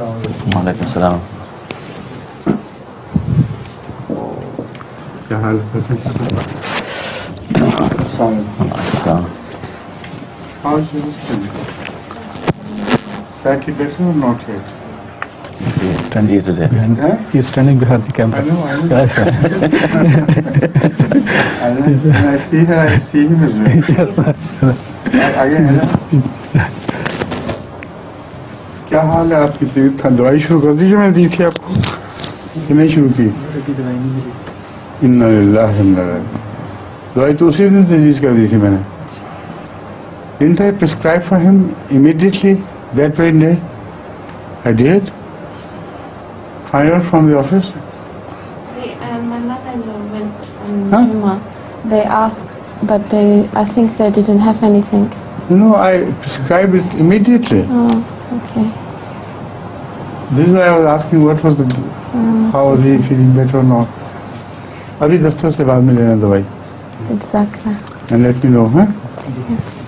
वालेकुम सलाम। क्या हाल है? How is your husband? Slightly better or not yet? He's standing today. He's standing behind the camera. I know. When I see her, I see him as well. Yes, sir. आगे है ना? क्या हाल है आपकी? दवाई शुरू कर दी जो मैंने दी थी आपको कि नहीं शुरू की? इन्ना लिल्लाहि व इन्ना इलैहि राजिऊन। दवाई तो उसी दिन तजवीज़ कर दी थी मैंने। Didn't I prescribe for him immediately that very day? I did. Find out from the office. My mother-in-law went on Juma. They asked, but I think they didn't have anything. No, I prescribed it immediately. Oh, okay. This is why I was asking what was the, how was he feeling better or not. अभी दफ्तर से बाद में लेना दवाई. Exactly. And let me know, huh? Yeah.